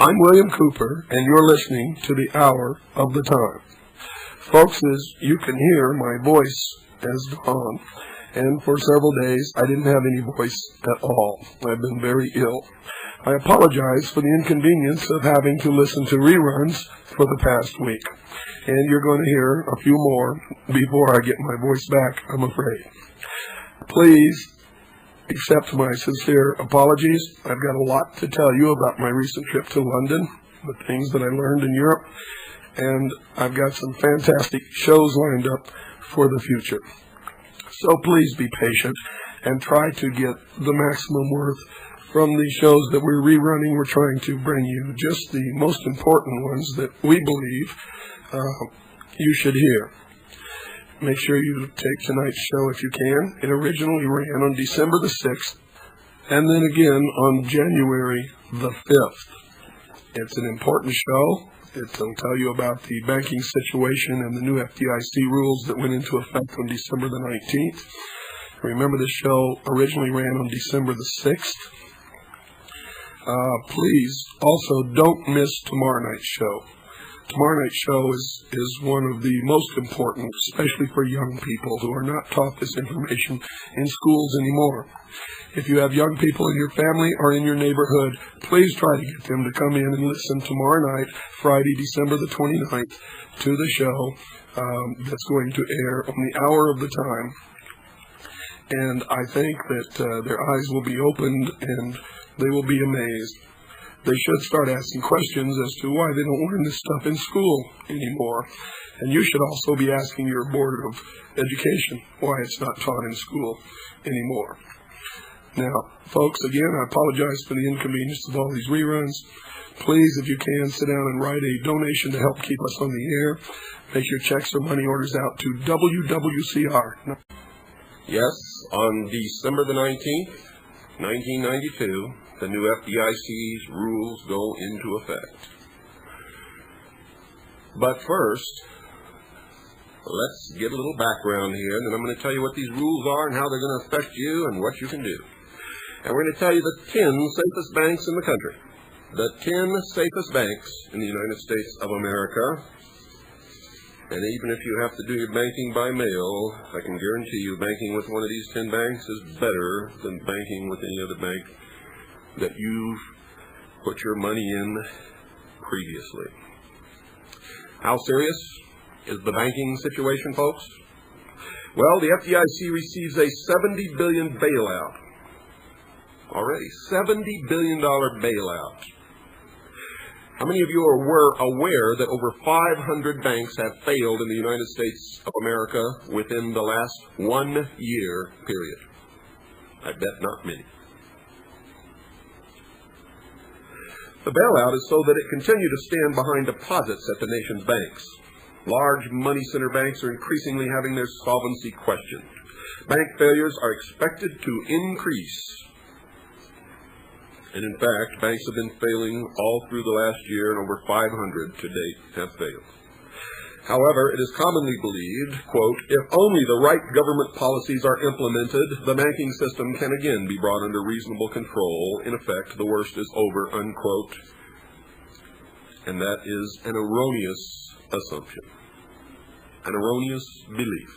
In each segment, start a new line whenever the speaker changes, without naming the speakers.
I'm William Cooper, and you're listening to the Hour of the Time. Folks, as you can hear, my voice has gone, and for several days I didn't have any voice at all. I've been very ill. I apologize for the inconvenience of having to listen to reruns for the past week, and you're going to hear a few more before I get my voice back, I'm afraid. Please accept my sincere apologies. I've got a lot to tell you about my recent trip to London, the things that I learned in Europe, and I've got some fantastic shows lined up for the future. So please be patient and try to get the maximum worth from the shows that we're rerunning. We're trying to bring you just the most important ones that we believe you should hear. Make sure you take tonight's show if you can. It originally ran on December the 6th, and then again on January the 5th. It's an important show. It'll tell you about the banking situation and the new F.D.I.C rules that went into effect on December the 19th. Remember, this show originally ran on December the 6th. Please also don't miss tomorrow night's show. Tomorrow night's show is one of the most important, especially for young people who are not taught this information in schools anymore. If you have young people in your family or in your neighborhood, please try to get them to come in and listen tomorrow night, Friday, December the 29th, to the show that's going to air on the Hour of the Time. And I think that their eyes will be opened and they will be amazed. They should start asking questions as to why they don't learn this stuff in school anymore. And you should also be asking your Board of Education why it's not taught in school anymore. Now, folks, again, I apologize for the inconvenience of all these reruns. Please, if you can, sit down and write a donation to help keep us on the air. Make your checks or money orders out to WWCR.
Yes, on December the 19th, 1992, the new F.D.I.C's rules go into effect. But first, let's get a little background here, and then I'm going to tell you what these rules are and how they're going to affect you and what you can do. And we're going to tell you the 10 safest banks in the country. The 10 safest banks in the United States of America. And even if you have to do your banking by mail, I can guarantee you banking with one of these 10 banks is better than banking with any other bank that you've put your money in previously. How serious is the banking situation, folks? Well, the F.D.I.C receives a $70 billion bailout. Already, $70 billion bailout. How many of you are aware that over 500 banks have failed in the United States of America within the last 1 year period? I bet not many. The bailout is so that it continue to stand behind deposits at the nation's banks. Large money center banks are increasingly having their solvency questioned. Bank failures are expected to increase. And in fact, banks have been failing all through the last year, and over 500 to date have failed. However, it is commonly believed, quote, if only the right government policies are implemented, the banking system can again be brought under reasonable control. In effect, the worst is over, unquote. And that is an erroneous assumption, an erroneous belief.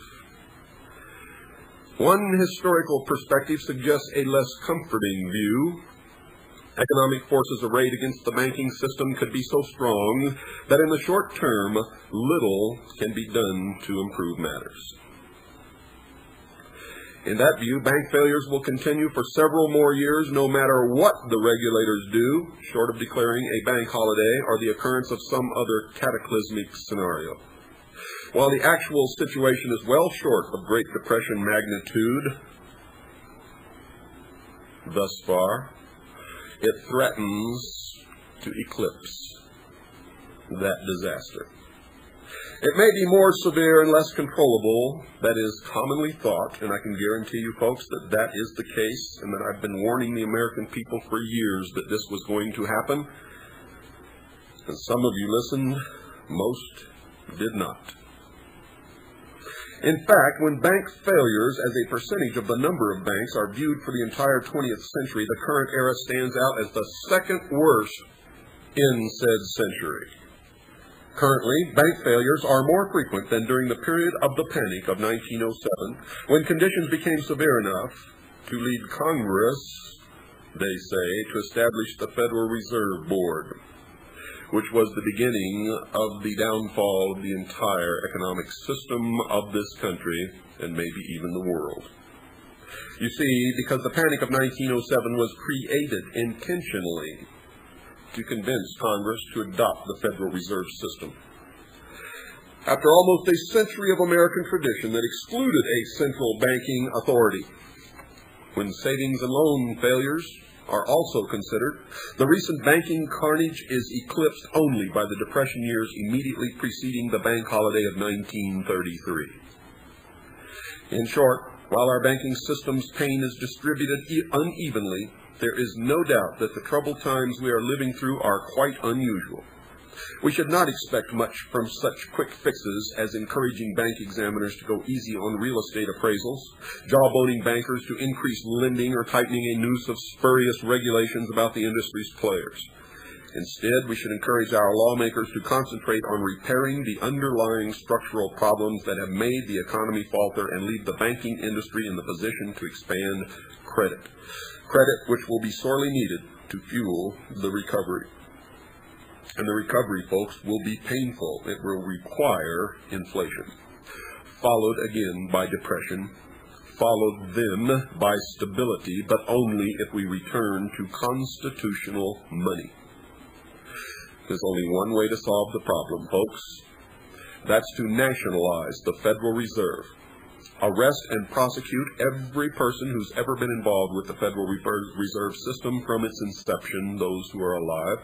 One historical perspective suggests a less comforting view. Economic forces arrayed against the banking system could be so strong that in the short term, little can be done to improve matters. In that view, bank failures will continue for several more years no matter what the regulators do, short of declaring a bank holiday or the occurrence of some other cataclysmic scenario. While the actual situation is well short of Great Depression magnitude thus far, it threatens to eclipse that disaster. It may be more severe and less controllable, that is commonly thought, and I can guarantee you folks that that is the case, and that I've been warning the American people for years that this was going to happen. And some of you listened, most did not. In fact, when bank failures as a percentage of the number of banks are viewed for the entire 20th century, the current era stands out as the second worst in said century. Currently, bank failures are more frequent than during the period of the Panic of 1907, when conditions became severe enough to lead Congress, they say, to establish the Federal Reserve Board, which was the beginning of the downfall of the entire economic system of this country and maybe even the world. You see, because the Panic of 1907 was created intentionally to convince Congress to adopt the Federal Reserve System. After almost a century of American tradition that excluded a central banking authority, when savings and loan failures are also considered, the recent banking carnage is eclipsed only by the Depression years immediately preceding the bank holiday of 1933. In short, while our banking system's pain is distributed unevenly, there is no doubt that the troubled times we are living through are quite unusual. We should not expect much from such quick fixes as encouraging bank examiners to go easy on real estate appraisals, jawboning bankers to increase lending, or tightening a noose of spurious regulations about the industry's players. Instead, we should encourage our lawmakers to concentrate on repairing the underlying structural problems that have made the economy falter and leave the banking industry in the position to expand credit. Credit which will be sorely needed to fuel the recovery. And the recovery, folks, will be painful. It will require inflation, followed again by depression, followed then by stability, but only if we return to constitutional money. There's only one way to solve the problem, folks. That's to nationalize the Federal Reserve. Arrest and prosecute every person who's ever been involved with the Federal Reserve System from its inception, those who are alive.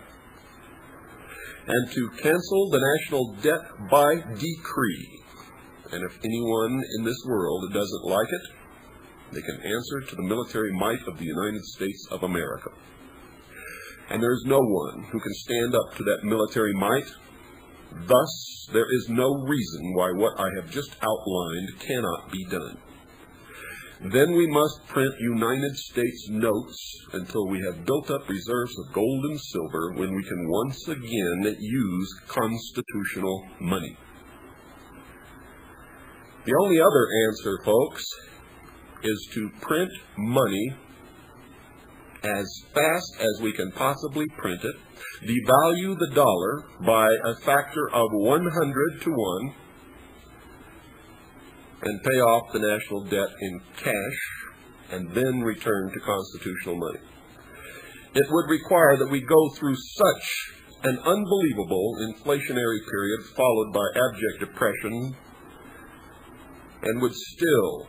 And to cancel the national debt by decree. And if anyone in this world doesn't like it, they can answer to the military might of the United States of America. And there is no one who can stand up to that military might. Thus, there is no reason why what I have just outlined cannot be done. Then we must print United States notes until we have built up reserves of gold and silver, when we can once again use constitutional money. The only other answer, folks, is to print money as fast as we can possibly print it, devalue the dollar by a factor of 100 to 1, and pay off the national debt in cash, and then return to constitutional money. It would require that we go through such an unbelievable inflationary period, followed by abject depression, and would still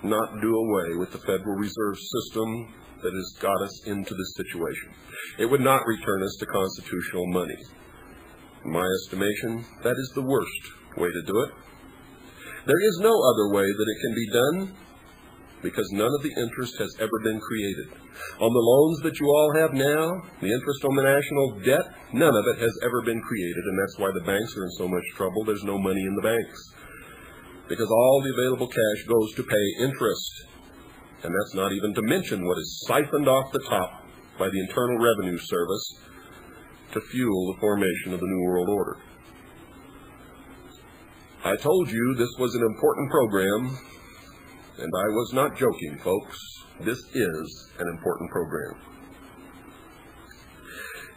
not do away with the Federal Reserve System that has got us into this situation. It would not return us to constitutional money. In my estimation, that is the worst way to do it. There is no other way that it can be done, because none of the interest has ever been created. On the loans that you all have now, the interest on the national debt, none of it has ever been created, and that's why the banks are in so much trouble. There's no money in the banks, because all the available cash goes to pay interest. And that's not even to mention what is siphoned off the top by the Internal Revenue Service to fuel the formation of the New World Order. I told you this was an important program, and I was not joking, folks. This is an important program.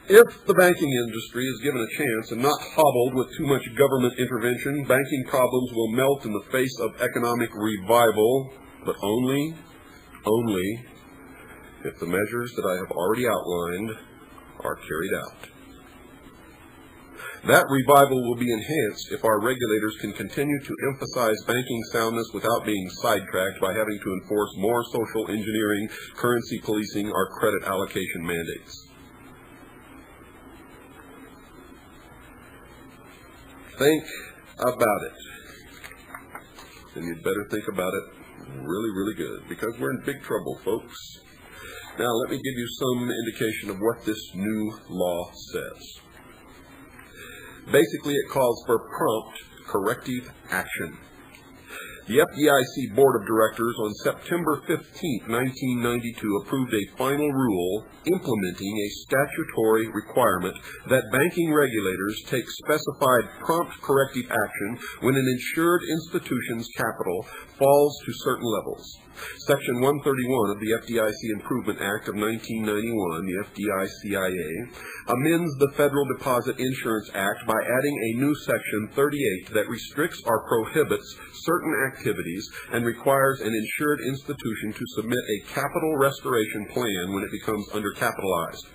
If the banking industry is given a chance and not hobbled with too much government intervention, banking problems will melt in the face of economic revival, but only if the measures that I have already outlined are carried out. That revival will be enhanced if our regulators can continue to emphasize banking soundness without being sidetracked by having to enforce more social engineering, currency policing, or credit allocation mandates. Think about it. And you'd better think about it really, really good, because we're in big trouble, folks. Now, let me give you some indication of what this new law says. Basically, it calls for prompt corrective action. The F.D.I.C. Board of Directors on September 15, 1992 approved a final rule implementing a statutory requirement that banking regulators take specified prompt corrective action when an insured institution's capital falls to certain levels. Section 131 of the F.D.I.C. Improvement Act of 1991, the F.D.I.C.I.A., amends the Federal Deposit Insurance Act by adding a new Section 38 that restricts or prohibits certain activities and requires an insured institution to submit a capital restoration plan when it becomes undercapitalized.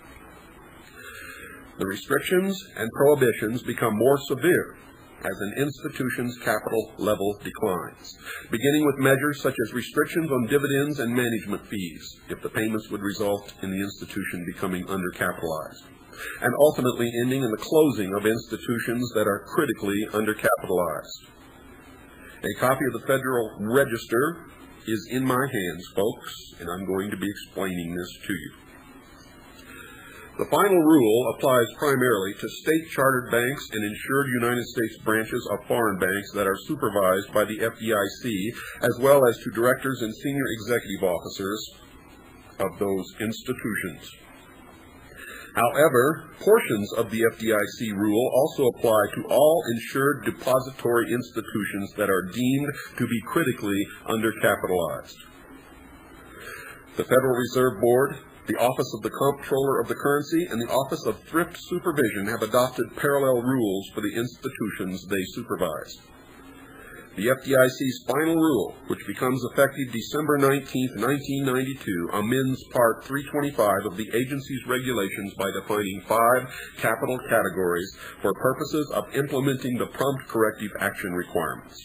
The restrictions and prohibitions become more severe as an institution's capital level declines, beginning with measures such as restrictions on dividends and management fees, if the payments would result in the institution becoming undercapitalized, and ultimately ending in the closing of institutions that are critically undercapitalized. A copy of the Federal Register is in my hands, folks, and I'm going to be explaining this to you. The final rule applies primarily to state-chartered banks and insured United States branches of foreign banks that are supervised by the F.D.I.C., as well as to directors and senior executive officers of those institutions. However, portions of the F.D.I.C. rule also apply to all insured depository institutions that are deemed to be critically undercapitalized. The Federal Reserve Board, the Office of the Comptroller of the Currency, and the Office of Thrift Supervision have adopted parallel rules for the institutions they supervise. The F.D.I.C.'s final rule, which becomes effective December 19, 1992, amends Part 325 of the agency's regulations by defining 5 capital categories for purposes of implementing the prompt corrective action requirements.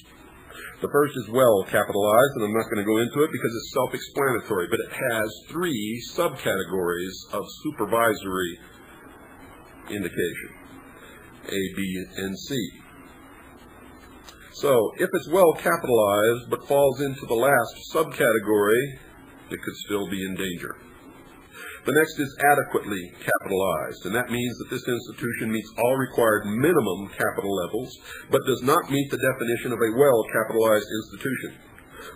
The first is well capitalized, and I'm not going to go into it because it's self-explanatory, but it has 3 subcategories of supervisory indication, A, B, and C. So, if it's well capitalized but falls into the last subcategory, it could still be in danger. The next is adequately capitalized, and that means that this institution meets all required minimum capital levels, but does not meet the definition of a well-capitalized institution.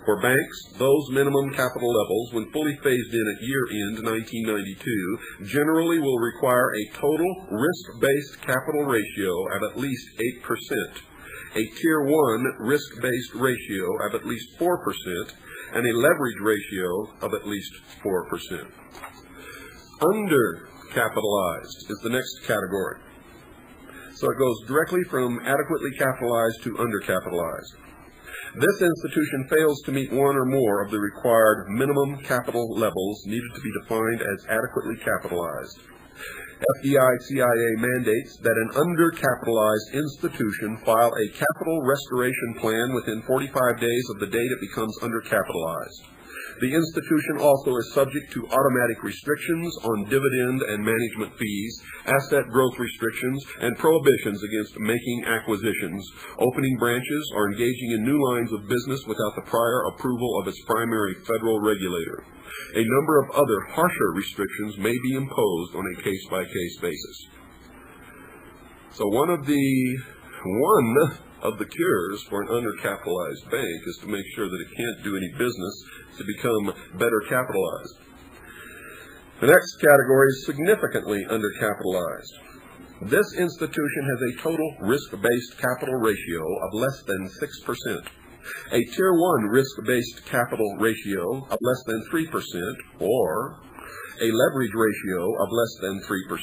For banks, those minimum capital levels, when fully phased in at year-end 1992, generally will require a total risk-based capital ratio of at least 8%, a Tier 1 risk-based ratio of at least 4%, and a leverage ratio of at least 4%. Undercapitalized is the next category. So it goes directly from adequately capitalized to undercapitalized. This institution fails to meet one or more of the required minimum capital levels needed to be defined as adequately capitalized. F.D.I.C.I.A. mandates that an undercapitalized institution file a capital restoration plan within 45 days of the date it becomes undercapitalized. The institution also is subject to automatic restrictions on dividend and management fees, asset growth restrictions, and prohibitions against making acquisitions, opening branches, or engaging in new lines of business without the prior approval of its primary federal regulator. A number of other harsher restrictions may be imposed on a case-by-case basis. So one of the cures for an undercapitalized bank is to make sure that it can't do any business to become better capitalized. The next category is significantly undercapitalized. This institution has a total risk-based capital ratio of less than 6%, a Tier 1 risk-based capital ratio of less than 3%, or a leverage ratio of less than 3%,